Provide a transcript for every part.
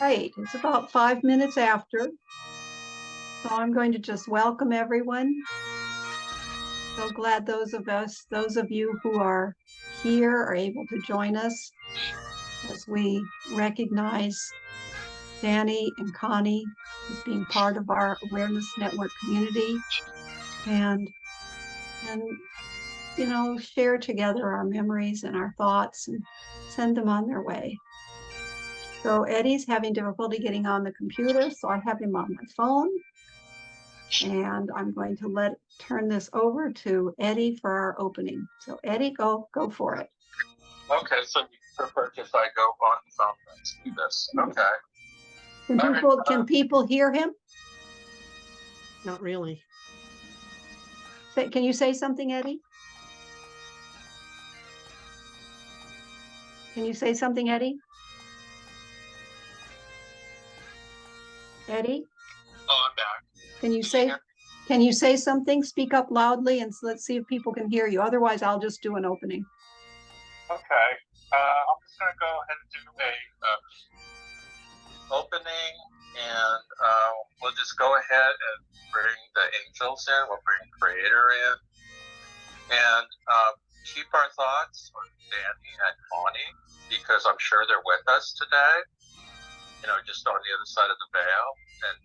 Right, it's about 5 minutes after. So I'm going to just welcome everyone. So glad those of you who are here are able to join us as we recognize Danni and Connie as being part of our Awareness Network community and share together our memories and our thoughts and send them on their way. So Eddie's having difficulty getting on the computer, so I have him on my phone. And I'm going to turn this over to Eddie for our opening. So Eddie, go for it. Okay, so you prefer if I go on the phone, let's do this. Okay. Can people hear him? Not really. Can you say something, Eddie? Can you say something, Eddie? Eddie? Oh, I'm back. Can you say something? Speak up loudly and let's see if people can hear you. Otherwise, I'll just do an opening. Okay. I'm just going to go ahead and do a opening, and we'll just go ahead and bring the angels in. We'll bring Creator in, and keep our thoughts on Danni and Coni, because I'm sure they're with us today. Just on the other side of the veil, and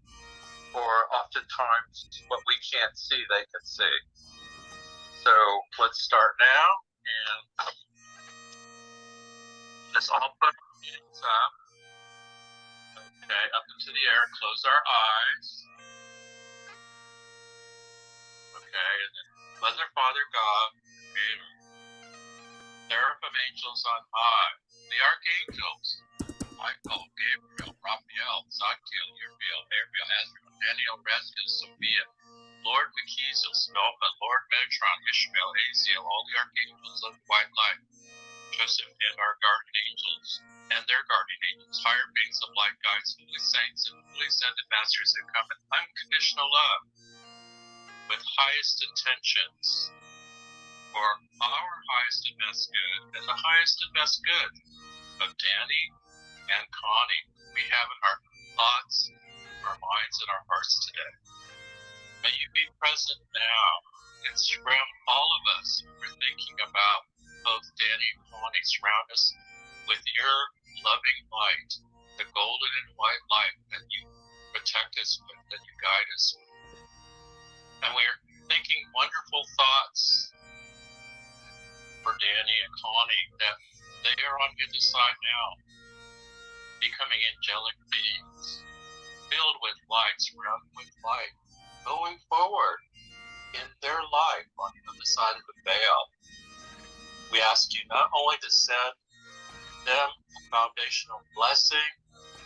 for oftentimes what we can't see, they can see. So let's start now, and let's all put our hands up. Okay, up into the air, close our eyes. Okay, and then Mother, Father, God, Creator, Seraphim, angels on high, the archangels, Michael, Gabriel, Raphael, Zadkiel, Uriel, Ariel, Azrael, Daniel, Raziel, Sophia, Lord Michael, Smelma, Lord Metron, Ishmael, Aziel, all the archangels of white light, Joseph, and our guardian angels, and their guardian angels, higher beings of light, guides, holy saints, and holy ascended masters who come in unconditional love with highest intentions for our highest and best good, and the highest and best good of Danni and Coni, we have in our thoughts, our minds, and our hearts today. May you be present now and surround all of us. We're thinking about both Danni and Coni. Surround us with your loving light, the golden and white light that you protect us with, that you guide us with. And we're thinking wonderful thoughts for Danni and Coni, that they are on the other side now, becoming angelic beings, filled with light, surrounded with light, going forward in their life on the other side of the veil. We ask you not only to send them a foundational blessing,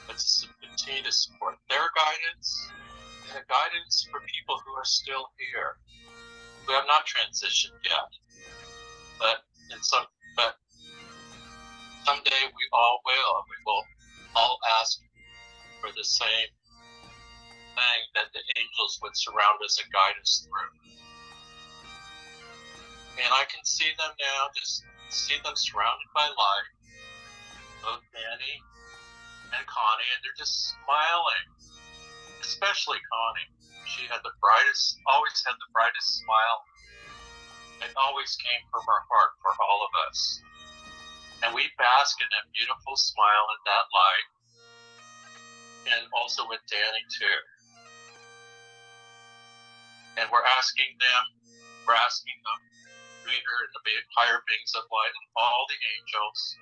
but to continue to support their guidance, and a guidance for people who are still here, who have not transitioned yet, but someday we all will, and we will all ask for the same thing, that the angels would surround us and guide us through. And I can see them now, just see them surrounded by light, both Danni and Coni, and they're just smiling, especially Coni. She had always had the brightest smile. It always came from her heart for all of us. And we bask in that beautiful smile and that light, and also with Danni too. And we're asking the Creator and the higher beings of light and all the angels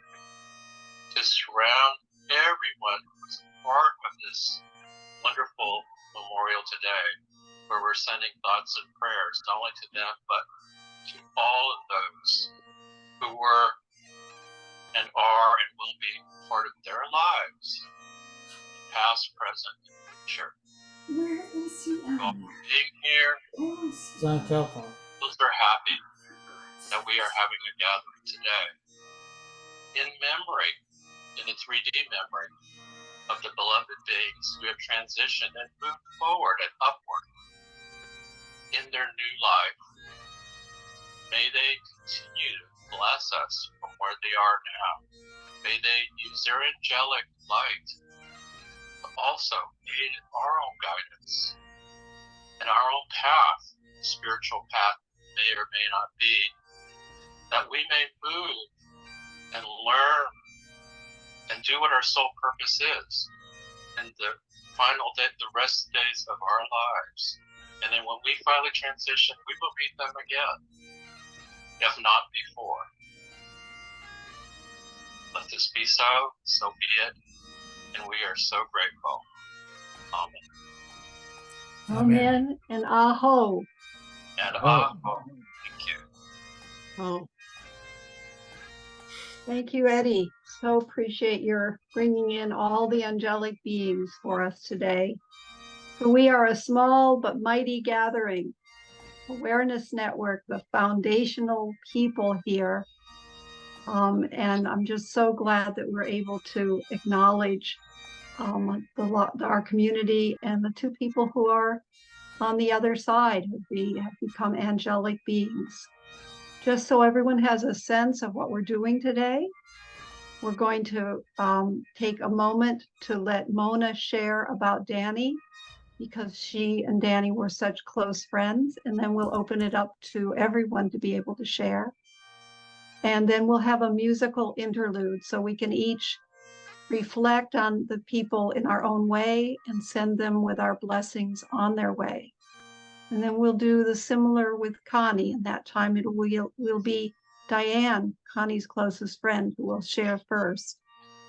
to surround everyone who's part of this wonderful memorial today, where we're sending thoughts and prayers not only to them, but to all of those who were and are and will be part of their lives, past, present, and future. Where is he? Being here, It's on telephone. those are happy that we are having a gathering today in memory, in a 3D memory of the beloved beings who have transitioned and moved forward and upward in their new life. May they continue to bless us from where they are now. May they use their angelic light also aid in our own guidance and our own path, spiritual path may or may not be, that we may move and learn and do what our sole purpose is in the the rest days of our lives. And then when we finally transition, we will meet them again, if not before. Let this be so, so be it, and we are so grateful. Amen. Amen and aho. And aho. Thank you. Oh, Thank you, Eddie. So appreciate your bringing in all the angelic beings for us today. So we are a small but mighty gathering, awareness network, the foundational people here. And I'm just so glad that we're able to acknowledge our community and the two people who are on the other side who have become angelic beings. Just so everyone has a sense of what we're doing today, we're going to take a moment to let Mona share about Danni, because she and Danni were such close friends, and then we'll open it up to everyone to be able to share. And then we'll have a musical interlude so we can each reflect on the people in our own way and send them with our blessings on their way. And then we'll do the similar with Connie, and that time it will be Diane, Connie's closest friend, who will share first.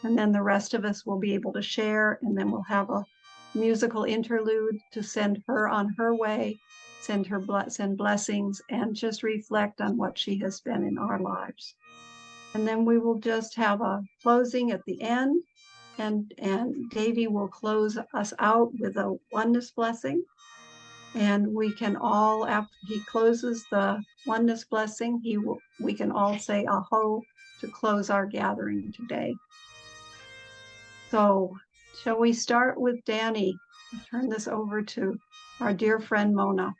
And then the rest of us will be able to share, and then we'll have a musical interlude to send her on her way, send blessings, and just reflect on what she has been in our lives. And then we will just have a closing at the end, and Davy will close us out with a oneness blessing. And we can all, after he closes the oneness blessing, we can all say aho to close our gathering today. So shall we start with Danni? I'll turn this over to our dear friend Mona.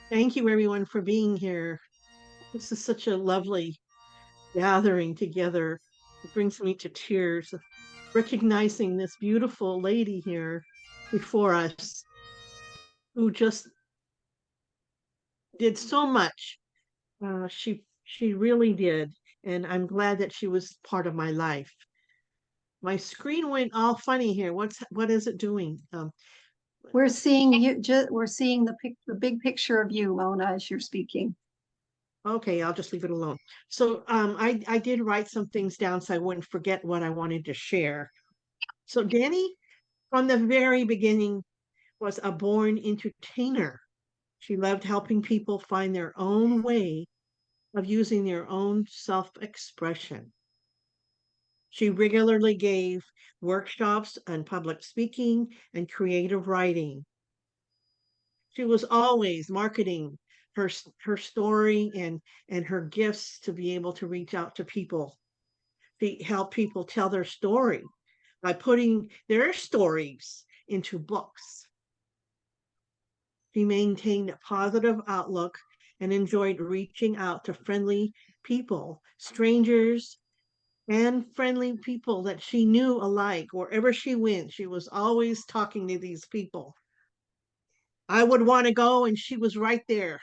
thank you everyone for being here. This is such a lovely gathering together. It brings me to tears, recognizing this beautiful lady here before us who just did so much. She really did, and I'm glad that she was part of my life. My screen went all funny here. What is it doing? We're seeing you. We're seeing the big picture of you, Mona, as you're speaking. Okay, I'll just leave it alone. So I did write some things down so I wouldn't forget what I wanted to share. So Danni, from the very beginning, was a born entertainer. She loved helping people find their own way of using their own self-expression. She regularly gave workshops on public speaking and creative writing. She was always marketing her story and her gifts to be able to reach out to people. She helped people tell their story by putting their stories into books. She maintained a positive outlook and enjoyed reaching out to friendly people, strangers, and friendly people that she knew alike. Wherever she went, she was always talking to these people. I would want to go, and she was right there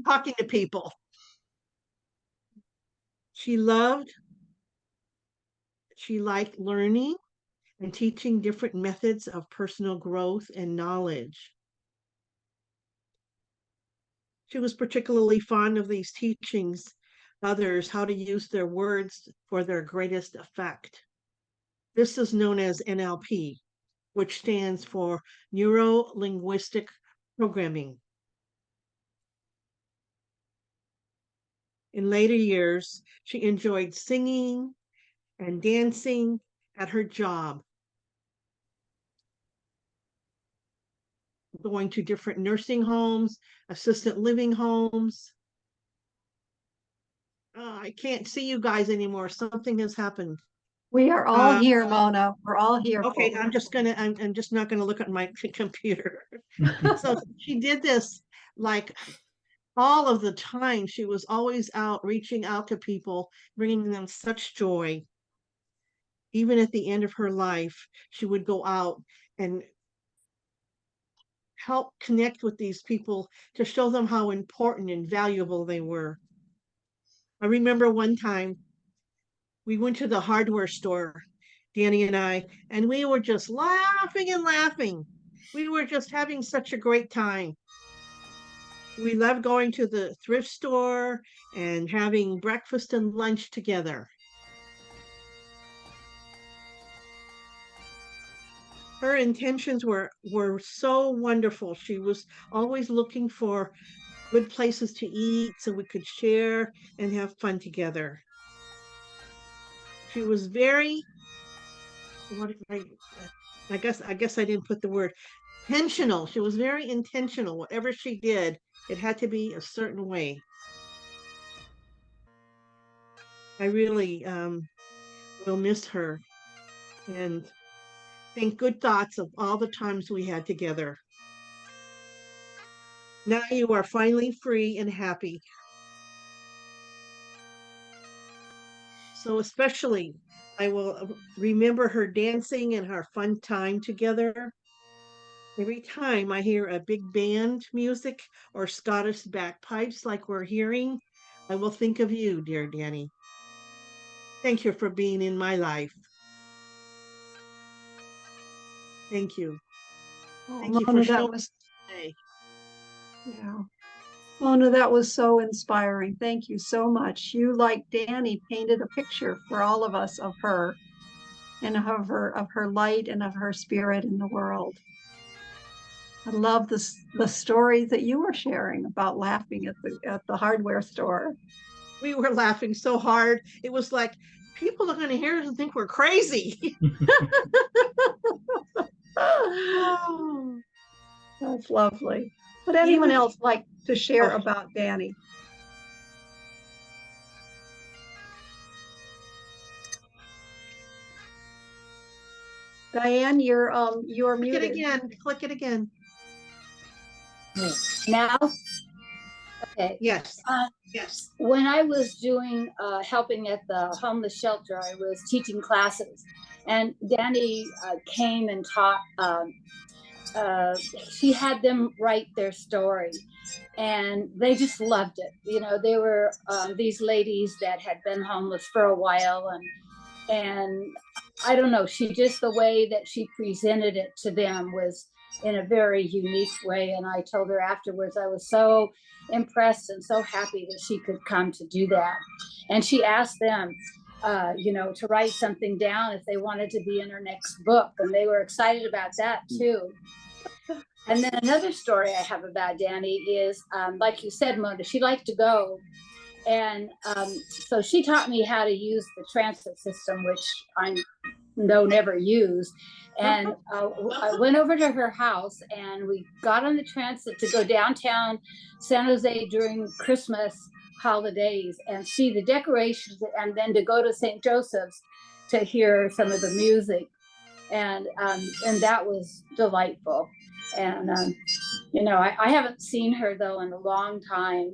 talking to people. She liked learning and teaching different methods of personal growth and knowledge. She was particularly fond of these teachings others how to use their words for their greatest effect. This is known as NLP, which stands for Neuro Linguistic Programming. In later years, she enjoyed singing and dancing at her job, going to different nursing homes, assisted living homes. I can't see you guys anymore. Something has happened. We are all here, Mona. We're all here. Okay, folks. I'm just not gonna look at my computer. So she did this like all of the time. She was always out reaching out to people, bringing them such joy. even at the end of her life, she would go out and help connect with these people to show them how important and valuable they were. I remember one time we went to the hardware store, Danny and I, and we were just laughing and laughing. We were just having such a great time. We loved going to the thrift store and having breakfast and lunch together. Her intentions were so wonderful. She was always looking for good places to eat so we could share and have fun together. She was very, what I guess I didn't put the word intentional. She was very intentional. Whatever she did, it had to be a certain way. I really will miss her and think good thoughts of all the times we had together. Now you are finally free and happy. So especially, I will remember her dancing and our fun time together. Every time I hear a big band music or Scottish bagpipes like we're hearing, I will think of you, dear Danny. Thank you for being in my life. Thank you. Oh, Thank you for Mona, that showing was, me. yeah. Mona, that was so inspiring. Thank you so much. You, like Danny, painted a picture for all of us of her and of her light and of her spirit in the world. I love the stories that you were sharing about laughing at the hardware store. We were laughing so hard. It was like people are going to hear us and think we're crazy. Oh, that's lovely. Would anyone Even else like to share oh, about Danny? Diane, you're click it muted. again. Click it again. Now? Okay. Yes. Yes. When I was doing helping at the homeless shelter, I was teaching classes, and Danny came and taught. She had them write their story, and they just loved it. You know, they were these ladies that had been homeless for a while, and I don't know, she just, the way that she presented it to them was in a very unique way. And I told her afterwards, I was so impressed and so happy that she could come to do that. And she asked them, you know, to write something down if they wanted to be in her next book. And they were excited about that too. And then another story I have about Danny is, like you said, Mona, she liked to go. And so she taught me how to use the transit system, which I never used. And I went over to her house and we got on the transit to go downtown San Jose during Christmas holidays and see the decorations, and then to go to St. Joseph's to hear some of the music. And that was delightful. And, you know, I haven't seen her though in a long time.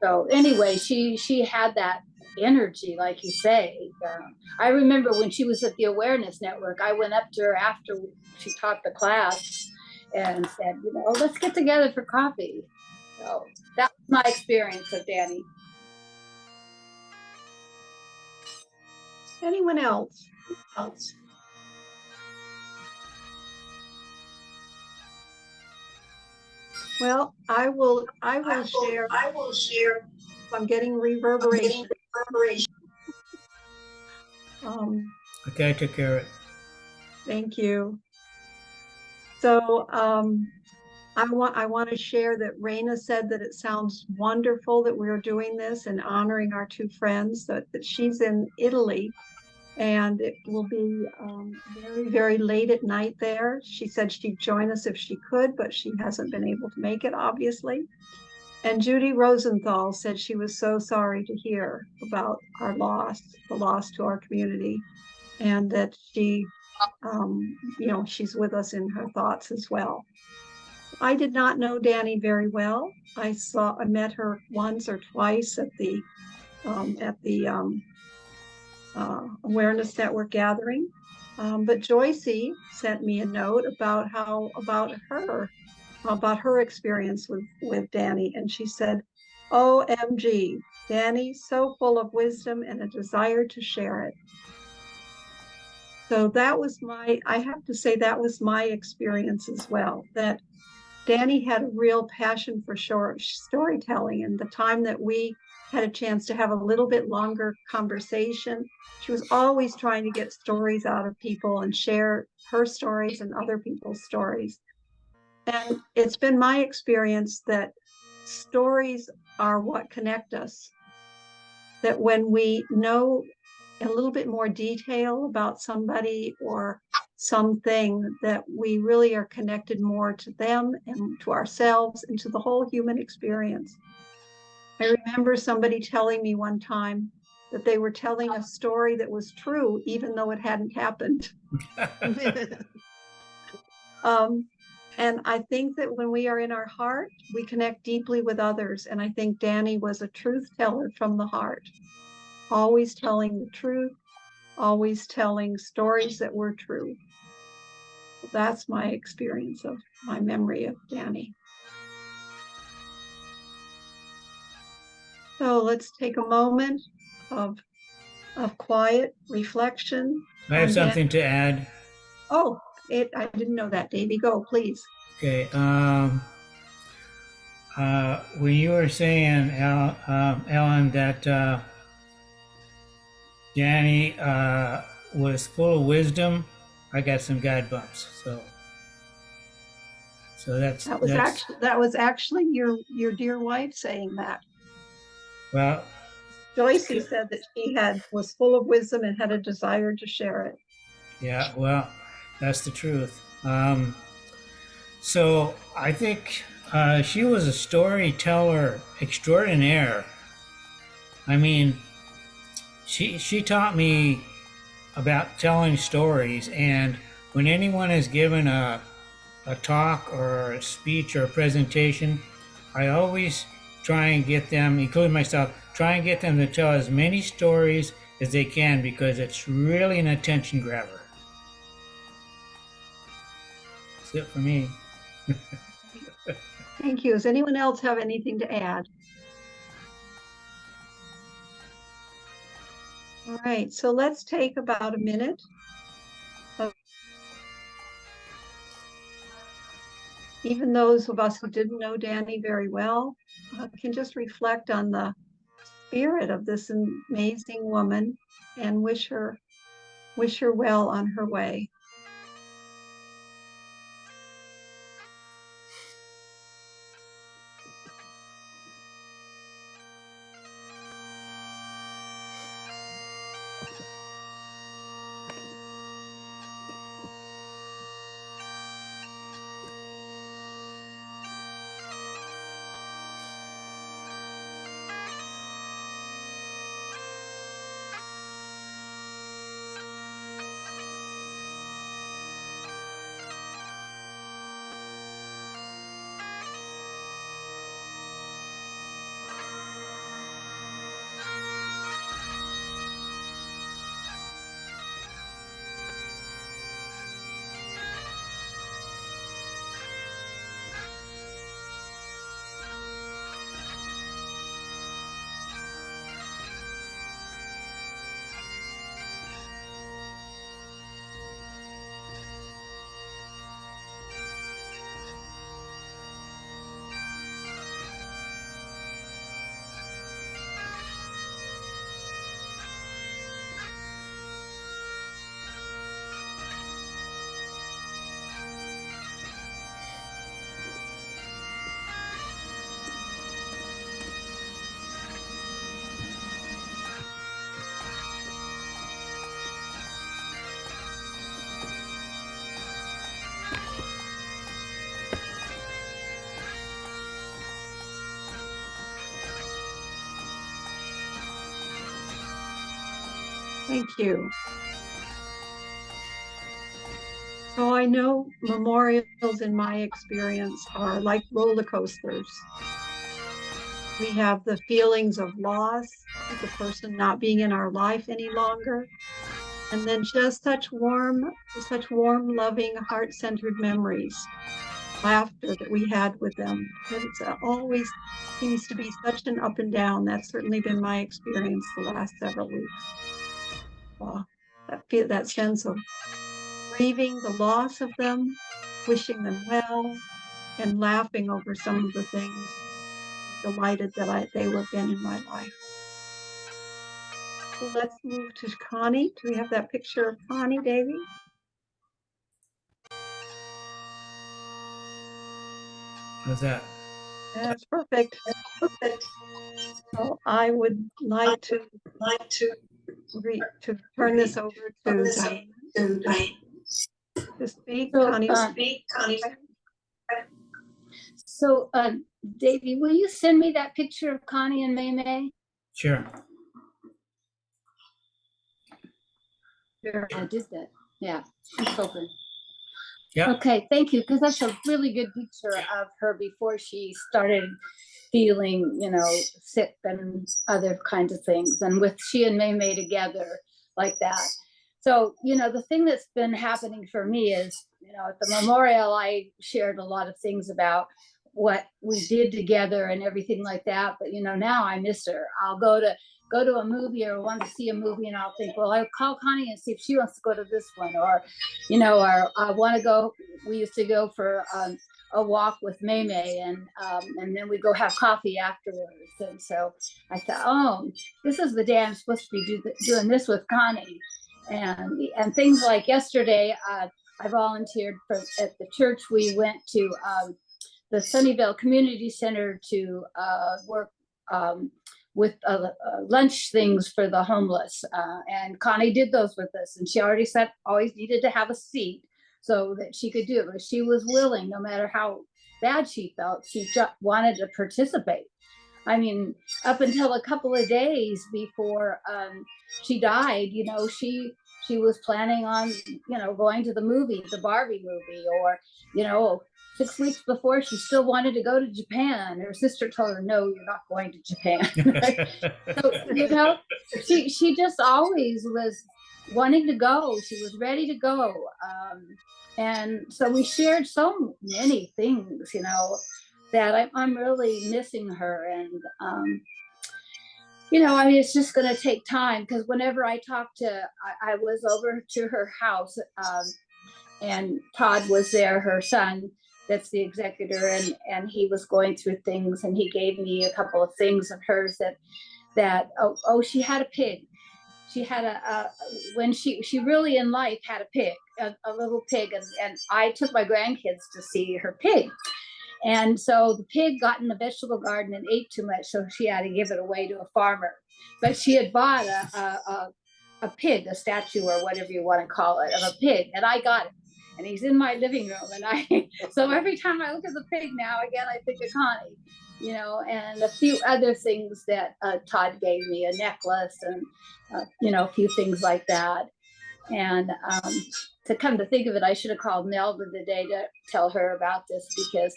So anyway, she had that energy, like you say. I remember when she was at the Awareness Network, I went up to her after she taught the class and said, you know, let's get together for coffee. So that was my experience with Danny. Anyone else? Well, I will share. I'm getting reverberation. Okay, I took care of it. Thank you. So I want to share that Raina said that it sounds wonderful that we're doing this and honoring our two friends, that she's in Italy and it will be very, very late at night there. She said she'd join us if she could, but she hasn't been able to make it, obviously. And Judy Rosenthal said she was so sorry to hear about our loss, the loss to our community, and that she, you know, she's with us in her thoughts as well. I did not know Danny very well. I met her once or twice at the Awareness Network gathering. But Joycey sent me a note about her experience with Danny, and she said, "OMG, Danny, so full of wisdom and a desire to share it." So that was I have to say that was my experience as well, that Danny had a real passion for storytelling, and the time that we had a chance to have a little bit longer conversation, she was always trying to get stories out of people and share her stories and other people's stories. And it's been my experience that stories are what connect us. That when we know a little bit more detail about somebody or something, that we really are connected more to them and to ourselves and to the whole human experience. I remember somebody telling me one time that they were telling a story that was true, even though it hadn't happened. And I think that when we are in our heart, we connect deeply with others. And I think Danny was a truth teller from the heart, always telling the truth, always telling stories that were true. That's my experience of my memory of Danny. So let's take a moment of quiet reflection. I have something to add. Oh, I didn't know that. Davey, go, please. Okay. When you were saying, Ellen, that Danny was full of wisdom, I got some God bumps. So that was actually your dear wife saying that. Well, Joycey said that she was full of wisdom and had a desire to share it. Yeah, well, that's the truth. So I think she was a storyteller extraordinaire. I mean, she taught me about telling stories, and when anyone is given a talk or a speech or a presentation, I always try and get them, including myself, try and get them to tell as many stories as they can, because it's really an attention grabber. That's it for me. Thank you. Does anyone else have anything to add? All right, so let's take about a minute. Even those of us who didn't know Danny very well can just reflect on the spirit of this amazing woman and wish her well on her way. Thank you. So I know memorials in my experience are like roller coasters. We have the feelings of loss, the person not being in our life any longer. And then just such warm, loving, heart-centered memories, laughter that we had with them. It's always seems to be such an up and down. That's certainly been my experience the last several weeks. That sense of grieving the loss of them, wishing them well, and laughing over some of the things, delighted that they were again in my life. So let's move to Connie. Do we have that picture of Connie, Davy? How's that? That's perfect. So I would like to turn this over to Diane to speak. Connie. So, Davey, will you send me that picture of Connie and May May? Sure. I did that. Yeah, she's open. Yeah. Okay, thank you, because that's a really good picture of her before she started feeling, sick and other kinds of things, and with she and May May together like that. So, the thing that's been happening for me is, at the memorial, I shared a lot of things about what we did together and everything like that. But, now I miss her. I'll go to a movie or want to see a movie, and I'll think, well, I'll call Connie and see if she wants to go to this one, or I want to go. We used to go for a walk with May May, and then we go have coffee afterwards. And so I thought, oh, this is the day I'm supposed to be doing this with Connie, and things like yesterday. I volunteered at the church. We went to the Sunnyvale Community Center to work with lunch things for the homeless. And Connie did those with us. And she already said always needed to have a seat so that she could do it. But she was willing, no matter how bad she felt, she just wanted to participate. I mean, up until a couple of days before she died, she was planning on, going to the movie, the Barbie movie, or, 6 weeks before, she still wanted to go to Japan. Her sister told her, no, you're not going to Japan. So, she just always was wanting to go. She was ready to go. And so we shared so many things, that I'm really missing her. And, it's just going to take time, because whenever I was over to her house, and Todd was there, her son, that's the executor, and he was going through things, and he gave me a couple of things of hers that she had a pig. She had when she really in life had a pig, a little pig, and I took my grandkids to see her pig. And so the pig got in the vegetable garden and ate too much, so she had to give it away to a farmer. But she had bought a pig, a statue or whatever you want to call it, of a pig, and I got it. And he's in my living room, and so every time I look at the pig now, again, I think of Connie, and a few other things that Todd gave me, a necklace and, a few things like that. And to come to think of it, I should have called Nelda today to tell her about this, because,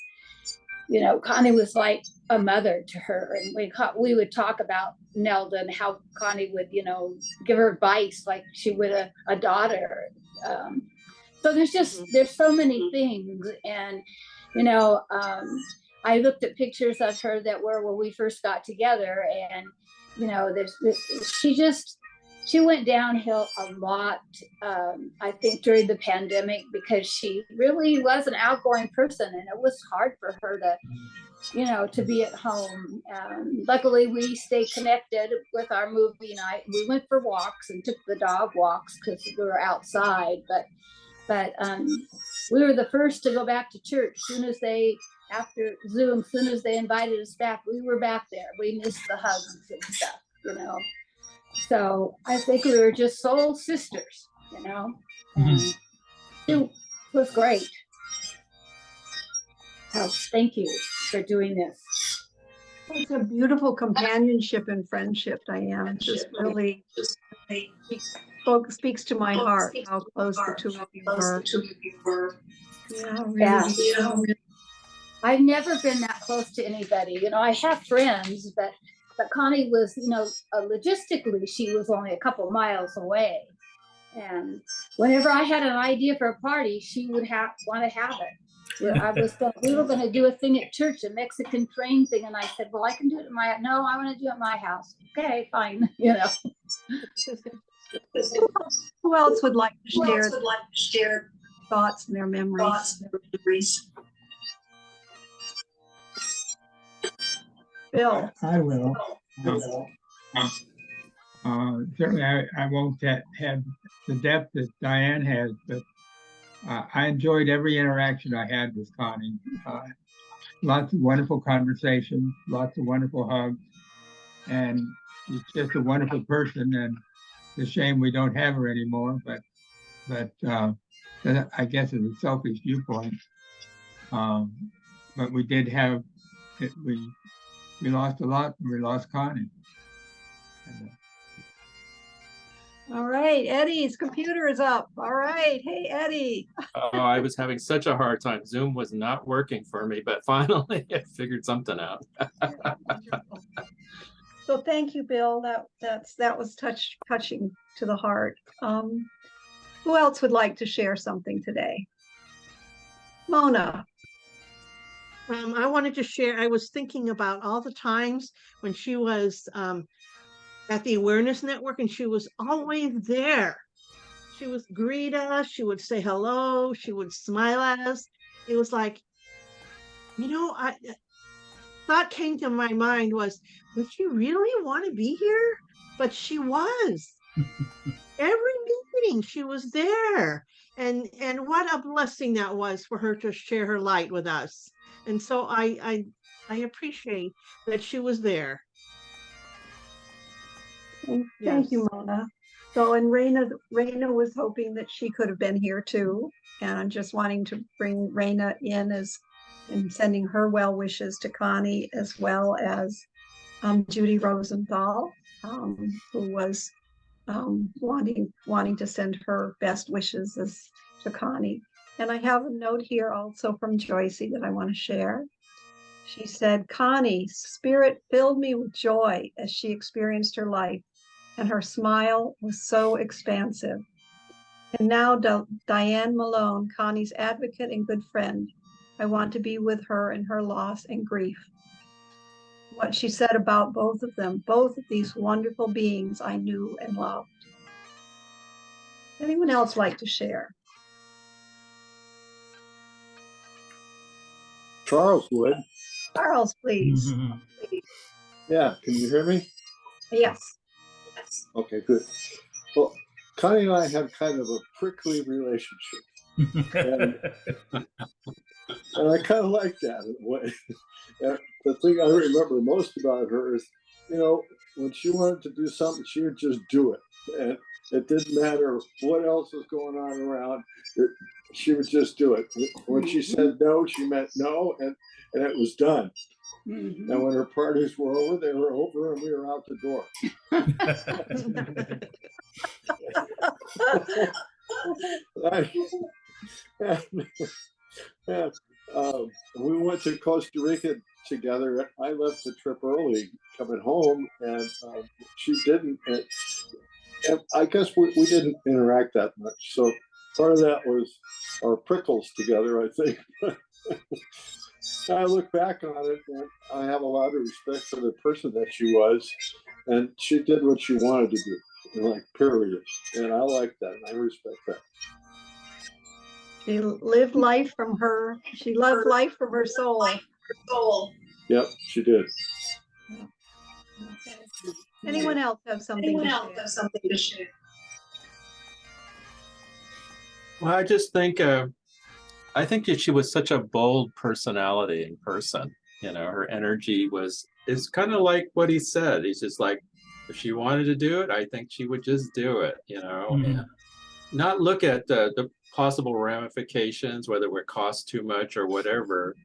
Connie was like a mother to her. And we would talk about Nelda and how Connie would, give her advice like she would a daughter. So there's so many things. And, I looked at pictures of her that were when we first got together, and, she went downhill a lot, I think, during the pandemic, because she really was an outgoing person, and it was hard for her to be at home. Luckily, we stayed connected with our movie night. We went for walks and took the dog walks because we were outside, but we were the first to go back to church. After Zoom, as soon as they invited us back, we were back there. We missed the hugs and stuff, So I think we were just soul sisters, and it was great. So thank you for doing this. It's a beautiful companionship and friendship, Diane. It just really speaks to my heart how close the two of you were. Yeah, really. I've never been that close to anybody. You know, I have friends, but Connie was, you know, logistically, she was only a couple miles away. And whenever I had an idea for a party, she would want to have it. We were going to do a thing at church, a Mexican train thing, and I said, "Well, I can do it no, I want to do it at my house." Okay, fine, you know. Who else would like to share thoughts and their memories? Bill. I will. Certainly, I won't have the depth that Diane has, but I enjoyed every interaction I had with Connie. Lots of wonderful conversations, lots of wonderful hugs, and she's just a wonderful person. And it's a shame we don't have her anymore, but I guess it's a selfish viewpoint. But we did have it. We lost a lot, and we lost Connie. All right, Eddie's computer is up. All right, hey Eddie. Oh, I was having such a hard time. Zoom was not working for me, but finally I figured something out. So thank you, Bill. That was touching to the heart. Who else would like to share something today? Mona. I wanted to share, I was thinking about all the times when she was at the Awareness Network, and she was always there. She would greet us, she would say hello, she would smile at us. It was like, you know, thought came to my mind was, would she really want to be here? But she was. Every meeting she was there. And what a blessing that was for her to share her light with us. And so I appreciate that she was there. Thank you, Mona. So, and Raina was hoping that she could have been here too. And I'm just wanting to bring Raina in and sending her well wishes to Connie, as well as Judy Rosenthal, who was wanting to send her best wishes to Connie. And I have a note here also from Joycey that I want to share. She said, Connie's spirit filled me with joy as she experienced her life, and her smile was so expansive. And now Diane Malone, Connie's advocate and good friend, I want to be with her in her loss and grief. What she said about both of them, both of these wonderful beings I knew and loved. Anyone else like to share? Charles would. Charles, please. Yeah, can you hear me? Yes. Okay, good. Well, Connie and I have kind of a prickly relationship. And I kind of like that in a way. And the thing I remember most about her is, you know, when she wanted to do something, she would just do it. And it didn't matter what else was going on around. She would just do it. When she said no, she meant no, and it was done. Mm-hmm. And when her parties were over, they were over, and we were out the door. We went to Costa Rica together. I left the trip early coming home, and she didn't. And I guess we didn't interact that much. So part of that was our prickles together, I think. I look back on it, and I have a lot of respect for the person that she was, and she did what she wanted to do, like, period. And I like that, and I respect that. She lived life from her. She loved life from her soul. Yep, she did. Okay. Anyone else have something to share? Well, I just think, I think that she was such a bold personality in person. You know, her energy is kind of like what he said. He's just like, if she wanted to do it, I think she would just do it, you know, and not look at the possible ramifications, whether it would cost too much or whatever.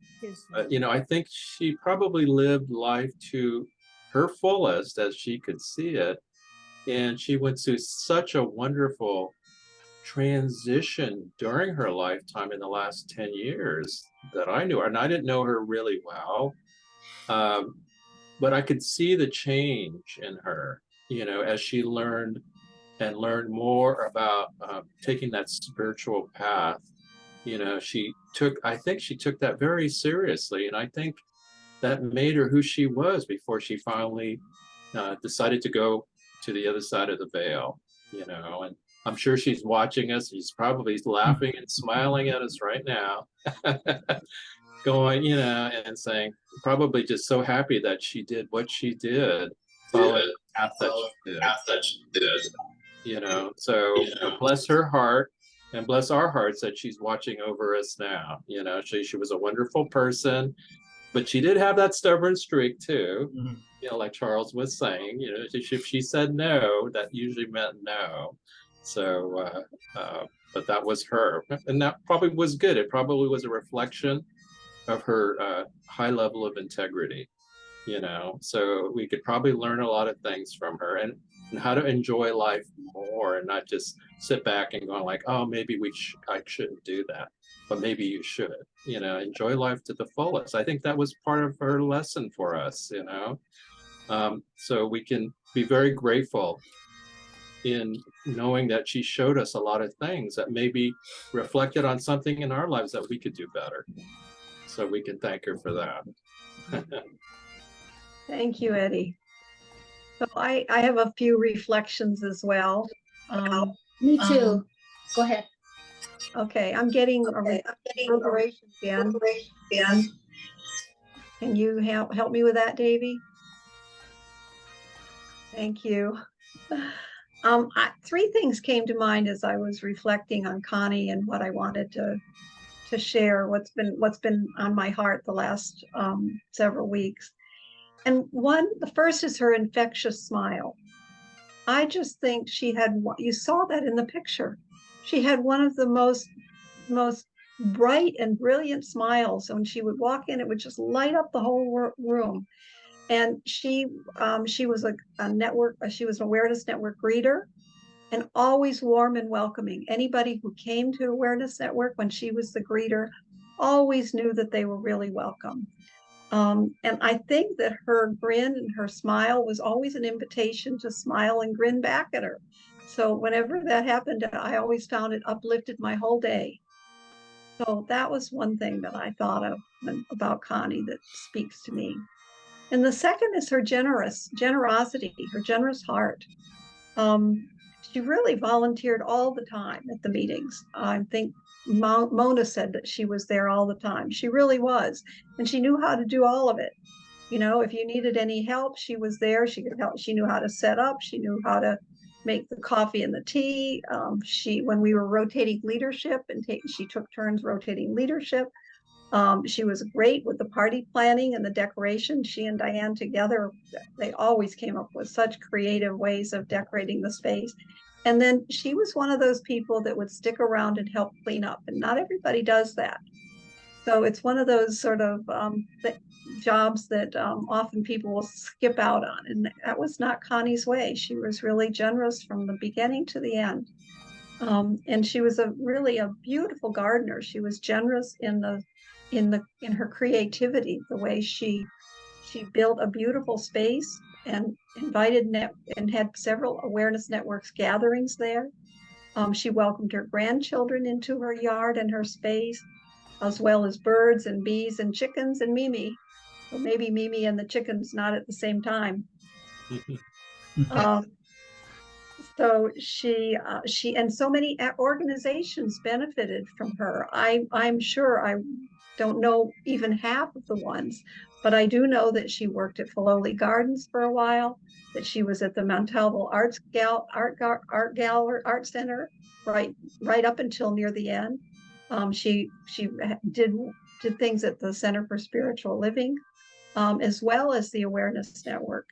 But, you know, I think she probably lived life to her fullest as she could see it. And she went through such a wonderful transition during her lifetime in the last 10 years that I knew her, and I didn't know her really well. But I could see the change in her, as she learned and learned more about taking that spiritual path. I think she took that very seriously. And I think that made her who she was before she finally decided to go to the other side of the veil, and I'm sure she's watching us. She's probably laughing and smiling at us right now, going, and saying, probably just so happy that she did what she did, followed the path that she did. So bless her heart and bless our hearts that she's watching over us now. She was a wonderful person, but she did have that stubborn streak too. Like Charles was saying, if she said no, that usually meant no. So, but that was her, and that probably was good. It probably was a reflection of her high level of integrity. So we could probably learn a lot of things from her, and how to enjoy life more, and not just sit back and go like, oh, maybe I shouldn't do that, but maybe you should. Enjoy life to the fullest. I think that was part of her lesson for us. So we can be very grateful in knowing that she showed us a lot of things that maybe reflected on something in our lives that we could do better. So we can thank her for that. Thank you, Eddie. So I have a few reflections as well. Me too. Go ahead. Okay, I'm getting a reverberation again. Can you help me with that, Davey? Thank you. Three things came to mind as I was reflecting on Connie and what I wanted to share, what's been on my heart the last several weeks. And the first is her infectious smile. I just think she had, you saw that in the picture. She had one of the most bright and brilliant smiles. When she would walk in, it would just light up the whole room. And she was a network, she was an Awareness Network greeter, and always warm and welcoming. Anybody who came to Awareness Network when she was the greeter always knew that they were really welcome. And I think that her grin and her smile was always an invitation to smile and grin back at her. So whenever that happened, I always found it uplifted my whole day. So that was one thing that I thought of about Connie that speaks to me. And the second is her generosity, her generous heart. She really volunteered all the time at the meetings. I think Mona said that she was there all the time. She really was. And she knew how to do all of it. If you needed any help, she was there. She could help. She knew how to set up. She knew how to make the coffee and the tea. When we were rotating leadership she took turns rotating leadership. She was great with the party planning and the decoration. She and Diane together, they always came up with such creative ways of decorating the space. And then she was one of those people that would stick around and help clean up. And not everybody does that. So it's one of those sort of jobs that often people will skip out on. And that was not Connie's way. She was really generous from the beginning to the end. And she was really a beautiful gardener. She was generous in her creativity, the way she built a beautiful space and invited and had several Awareness Networks gatherings there. She welcomed her grandchildren into her yard and her space, as well as birds and bees and chickens and Mimi. Well, maybe Mimi and the chickens not at the same time. So she and so many organizations benefited from her. I'm sure I don't know even half of the ones, but I do know that she worked at Filoli Gardens for a while, that she was at the Montalvo Art Center right up until near the end. She did things at the Center for Spiritual Living, as well as the Awareness Network.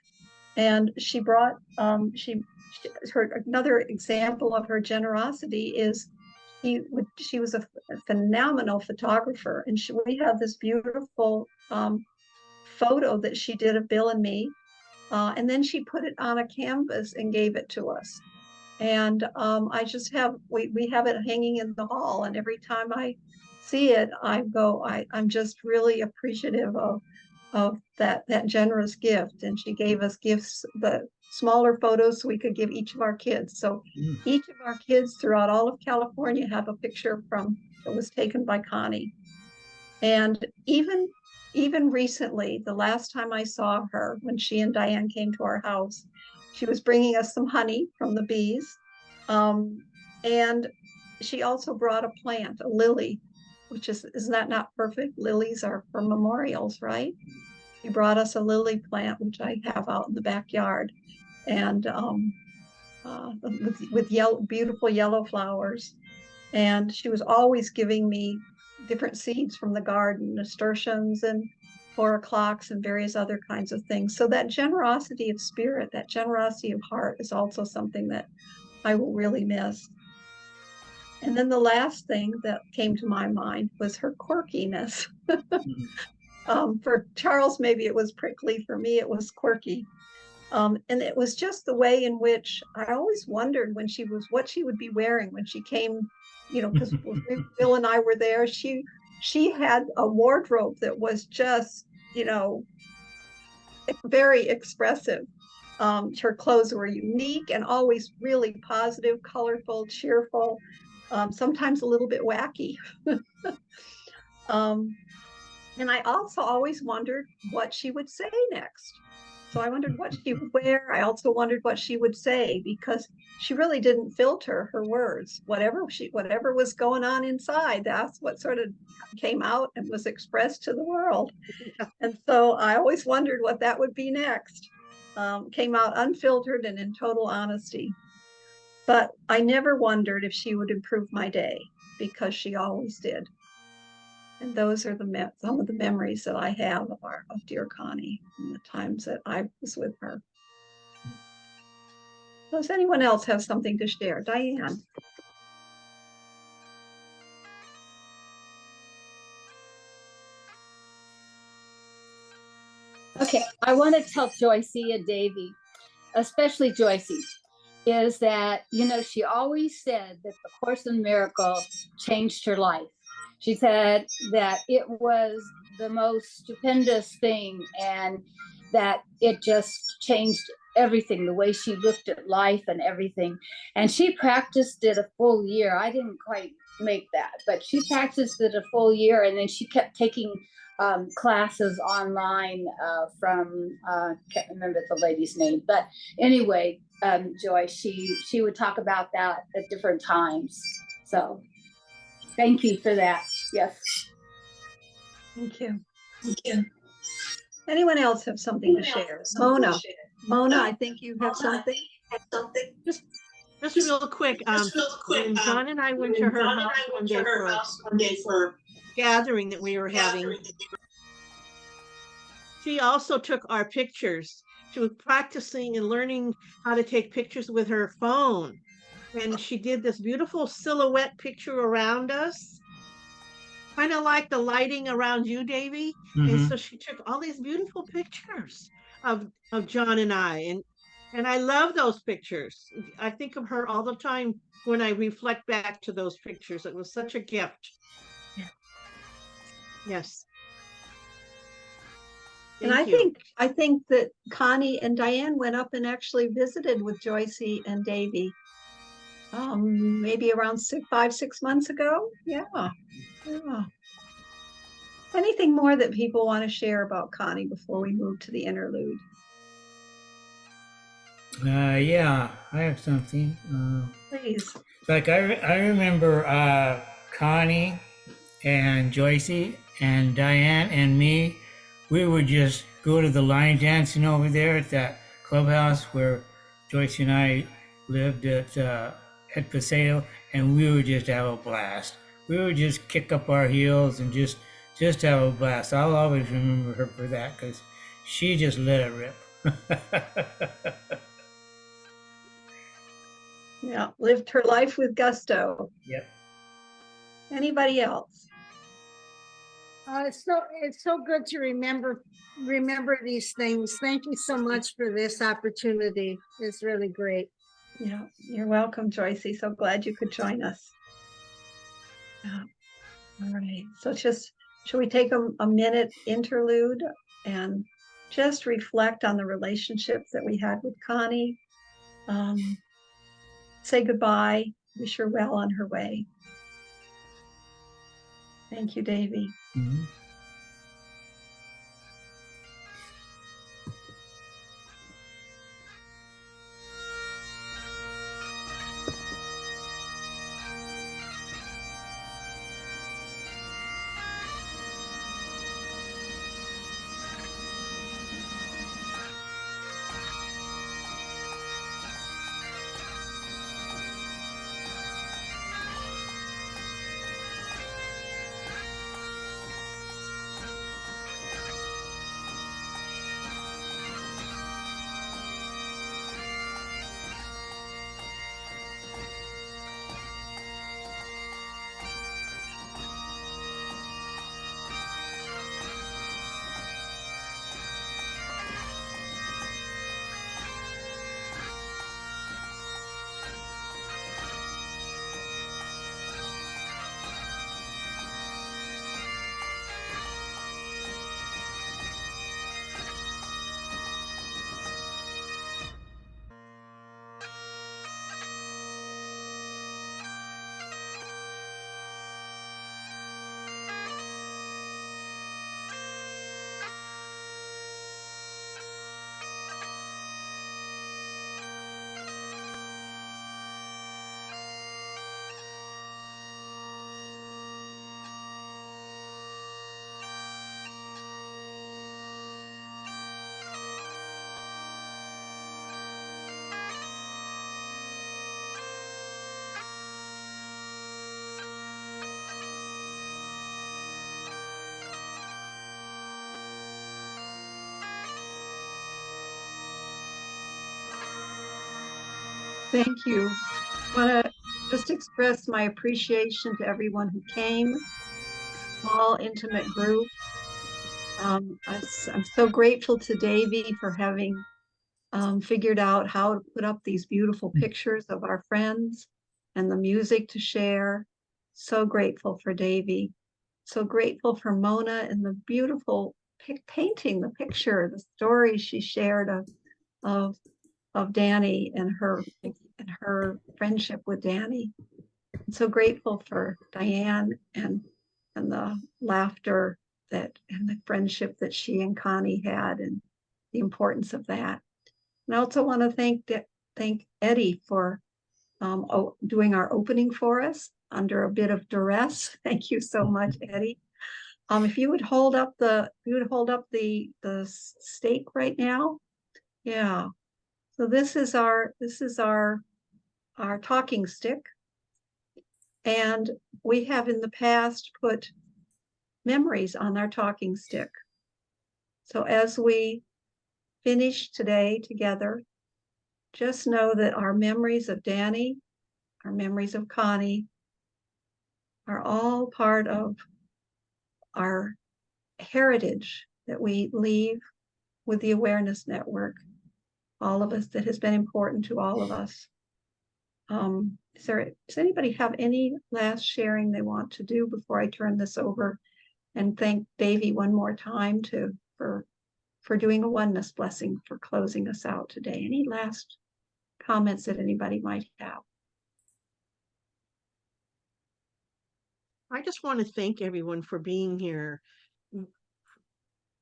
And she brought another example of her generosity is she was a phenomenal photographer, and we have this beautiful photo that she did of Bill and me, and then she put it on a canvas and gave it to us. And we have it hanging in the hall, and every time I see it, I'm just really appreciative of that generous gift. And she gave us gifts, the smaller photos, so we could give each of our kids. So each of our kids throughout all of California have a picture that was taken by Connie. And even recently, the last time I saw her, when she and Diane came to our house, she was bringing us some honey from the bees. And she also brought a plant, a lily, which isn't that not perfect? Lilies are for memorials, right? She brought us a lily plant, which I have out in the backyard, and with beautiful yellow flowers. And she was always giving me different seeds from the garden, nasturtiums and 4 o'clocks and various other kinds of things. So that generosity of spirit, that generosity of heart is also something that I will really miss. And then the last thing that came to my mind was her quirkiness. For Charles, maybe it was prickly. For me, it was quirky. And it was just the way in which I always wondered what she would be wearing when she came, because Bill and I were there. She had a wardrobe that was just, very expressive. Her clothes were unique and always really positive, colorful, cheerful, sometimes a little bit wacky. And I also always wondered what she would say next. So I wondered what she would wear. I also wondered what she would say, because she really didn't filter her words. Whatever was going on inside, that's what sort of came out and was expressed to the world. And so I always wondered what that would be next. Came out unfiltered and in total honesty. But I never wondered if she would improve my day, because she always did. And those are some of the memories that I have of dear Connie and the times that I was with her. Does anyone else have something to share? Diane. Okay, I want to tell Joycey and Davy, especially Joycey, is that, she always said that the Course in Miracles changed her life. She said that it was the most stupendous thing, and that it just changed everything, the way she looked at life and everything. And she practiced it a full year. I didn't quite make that, but she practiced it a full year, and then she kept taking classes online from, can't remember the lady's name, but anyway, Joy, she would talk about that at different times. So thank you for that. Yes. Thank you. Thank you. Anyone else have something to share? Mona, I think you have something. Just real quick. When John and I went to her house one day for gathering that we were having, she also took our pictures. She was practicing and learning how to take pictures with her phone. And she did this beautiful silhouette picture around us, kind of like the lighting around you, Davy. And so she took all these beautiful pictures of John and I. And I love those pictures. I think of her all the time when I reflect back to those pictures. It was such a gift. Yes. And I think that Connie and Diane went up and actually visited with Joycey and Davy, maybe around 5-6 months ago. Yeah. Anything more that people want to share about Connie before we move to the interlude? Yeah, I have something. Please. Like I remember Connie and Joycey and Diane and me. We would just go to the line dancing over there at that clubhouse where Joyce and I lived at Paseo, and we would just have a blast. We would just kick up our heels and just have a blast. I'll always remember her for that, because she just let it rip. Yeah, lived her life with gusto. Yep. Anybody else? It's so good to remember these things. Thank you so much for this opportunity. It's really great. Yeah, you're welcome, Joycey. So glad you could join us. Yeah. All right, so should we take a minute interlude and just reflect on the relationships that we had with Connie? Say goodbye, wish her well on her way. Thank you, Davy. Mm-hmm. Thank you. I want to just express my appreciation to everyone who came, small, intimate group. I'm so grateful to Davy for having figured out how to put up these beautiful pictures of our friends and the music to share. So grateful for Davy. So grateful for Mona and the beautiful painting, the picture, the story she shared of Danny and her friendship with Danny. I'm so grateful for Diane and the laughter and the friendship that she and Connie had and the importance of that. And I also want to thank Eddie for doing our opening for us under a bit of duress. Thank you so much, Eddie. If you would hold up the stake right now. Yeah. So this is our talking stick. And we have in the past put memories on our talking stick. So as we finish today together, just know that our memories of Danny, our memories of Connie are all part of our heritage that we leave with the Awareness Network, all of us, that has been important to all of us. Does anybody have any last sharing they want to do before I turn this over and thank Davy one more time for doing a oneness blessing for closing us out today? Any last comments that anybody might have? I just want to thank everyone for being here,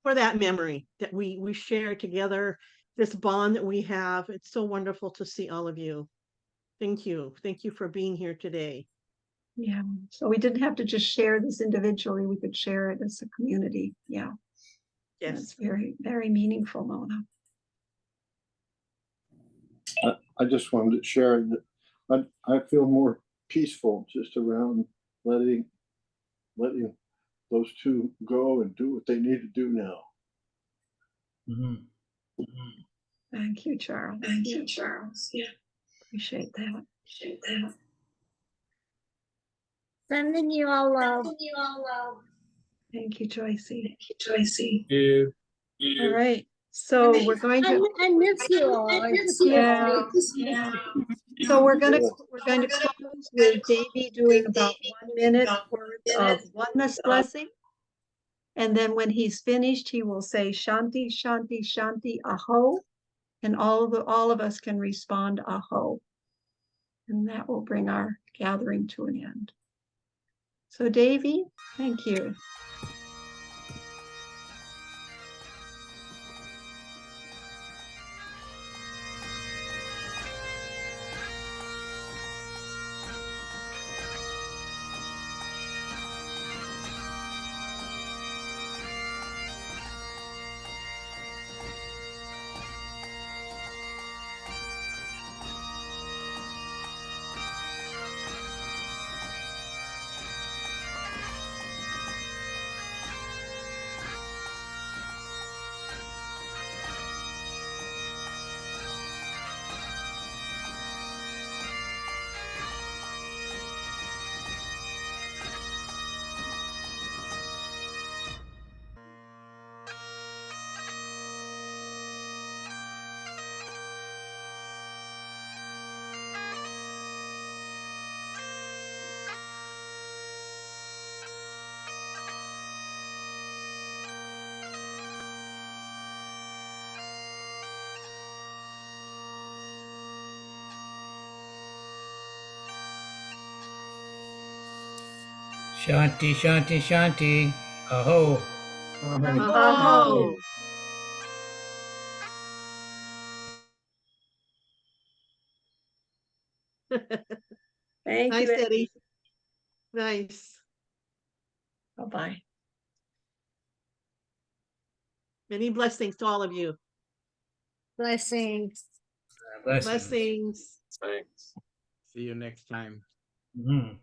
for that memory that we share together, this bond that we have. It's so wonderful to see all of you. Thank you. Thank you for being here today. Yeah. So we didn't have to just share this individually. We could share it as a community. Yeah. Yes. That's very, very meaningful, Mona. I just wanted to share that I feel more peaceful just around letting those two go and do what they need to do now. Mm-hmm. Thank you, Charles. Thank you, Charles. Yeah. Appreciate that. Sending you all love. Thank you, Joycey. You. All right. So we're going to, I miss you all. I just yeah. So we're going to close with Davy doing about 1 minute worth of oneness blessing. And then when he's finished, he will say Shanti, Shanti, Shanti, Aho. And all of us can respond Aho. And that will bring our gathering to an end. So Davy, thank you. Shanti, Shanti, Shanti. Aho. Aho. Thank Nice, you, Eddie. Nice. Bye-bye. Many blessings to all of you. blessings. Blessings. Blessings. Thanks. See you next time. Mhm.